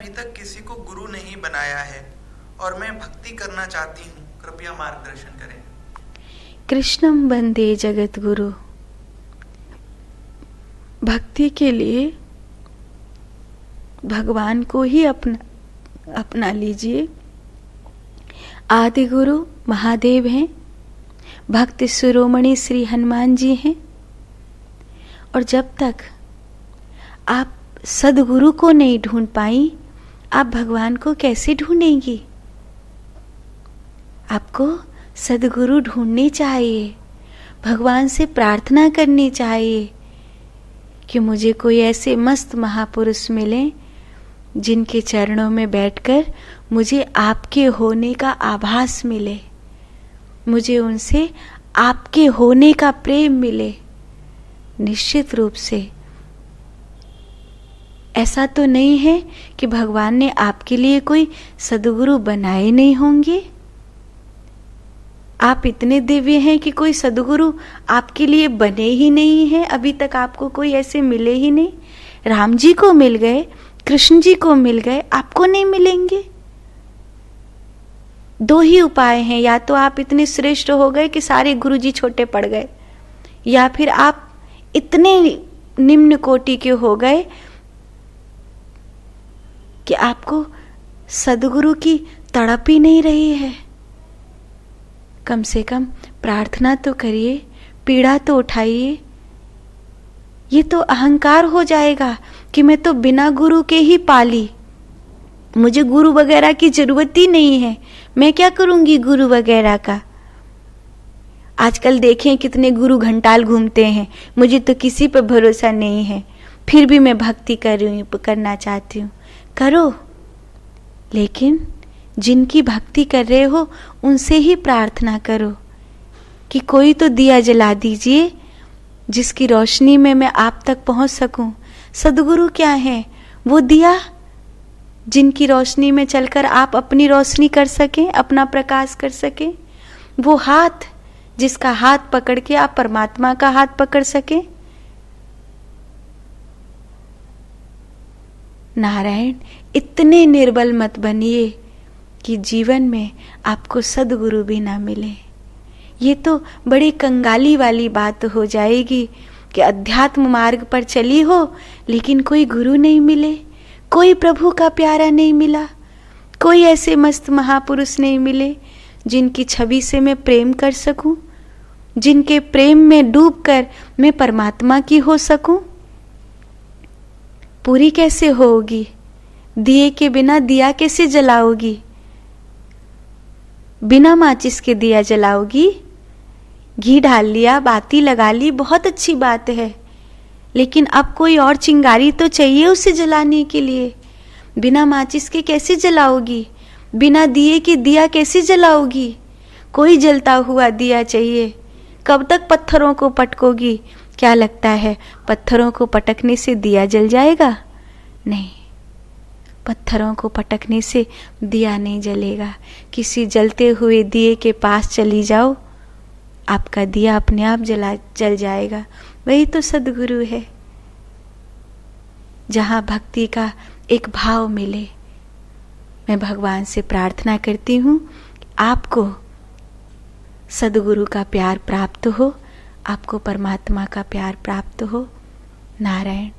अभी तक किसी को गुरु नहीं बनाया है और मैं भक्ति करना चाहती हूँ, कृपया मार्गदर्शन करें। कृष्णम वंदे जगत गुरु। भक्ति के लिए भगवान को ही अपना लीजिए। आदि गुरु महादेव हैं, भक्त शिरोमणि श्री हनुमान जी हैं। और जब तक आप सदगुरु को नहीं ढूंढ पाई, आप भगवान को कैसे ढूंढेंगी? आपको सदगुरु ढूंढने चाहिए, भगवान से प्रार्थना करनी चाहिए कि मुझे कोई ऐसे मस्त महापुरुष मिले जिनके चरणों में बैठकर मुझे आपके होने का आभास मिले, मुझे उनसे आपके होने का प्रेम मिले। निश्चित रूप से ऐसा तो नहीं है कि भगवान ने आपके लिए कोई सदगुरु बनाए नहीं होंगे। आप इतने दिव्य हैं कि कोई सदगुरु आपके लिए बने ही नहीं है, अभी तक आपको कोई ऐसे मिले ही नहीं। राम जी को मिल गए, कृष्ण जी को मिल गए, आपको नहीं मिलेंगे। दो ही उपाय हैं, या तो आप इतने श्रेष्ठ हो गए कि सारे गुरु जी छोटे पड़ गए, या फिर आप इतने निम्न कोटि के हो गए कि आपको सदगुरु की तड़प ही नहीं रही है। कम से कम प्रार्थना तो करिए, पीड़ा तो उठाइए। ये तो अहंकार हो जाएगा कि मैं तो बिना गुरु के ही पाली, मुझे गुरु वगैरह की जरूरत ही नहीं है, मैं क्या करूंगी गुरु वगैरह का। आजकल देखें कितने गुरु घंटाल घूमते हैं, मुझे तो किसी पर भरोसा नहीं है, फिर भी मैं भक्ति करना चाहती हूँ। करो, लेकिन जिनकी भक्ति कर रहे हो उनसे ही प्रार्थना करो कि कोई तो दिया जला दीजिए जिसकी रोशनी में मैं आप तक पहुंच सकूं। सदगुरु क्या है? वो दिया जिनकी रोशनी में चलकर आप अपनी रोशनी कर सकें, अपना प्रकाश कर सकें। वो हाथ जिसका हाथ पकड़ के आप परमात्मा का हाथ पकड़ सकें। नारायण, इतने निर्बल मत बनिए कि जीवन में आपको सदगुरु भी ना मिले। ये तो बड़ी कंगाली वाली बात हो जाएगी कि अध्यात्म मार्ग पर चली हो लेकिन कोई गुरु नहीं मिले, कोई प्रभु का प्यारा नहीं मिला, कोई ऐसे मस्त महापुरुष नहीं मिले जिनकी छवि से मैं प्रेम कर सकूं, जिनके प्रेम में डूबकर मैं परमात्मा की हो सकूं। पूरी कैसे होगी? दिए के बिना दिया कैसे जलाओगी? बिना माचिस के दिया जलाओगी? घी डाल लिया, बाती लगा ली, बहुत अच्छी बात है, लेकिन अब कोई और चिंगारी तो चाहिए उसे जलाने के लिए। बिना माचिस के कैसे जलाओगी? बिना दिए के दिया कैसे जलाओगी? कोई जलता हुआ दिया चाहिए। कब तक पत्थरों को पटकोगी? क्या लगता है पत्थरों को पटकने से दिया जल जाएगा? नहीं, पत्थरों को पटकने से दिया नहीं जलेगा। किसी जलते हुए दिए के पास चली जाओ, आपका दिया अपने आप जल जाएगा। वही तो सदगुरु है, जहां भक्ति का एक भाव मिले। मैं भगवान से प्रार्थना करती हूँ आपको सदगुरु का प्यार प्राप्त हो, आपको परमात्मा का प्यार प्राप्त हो। नारायण।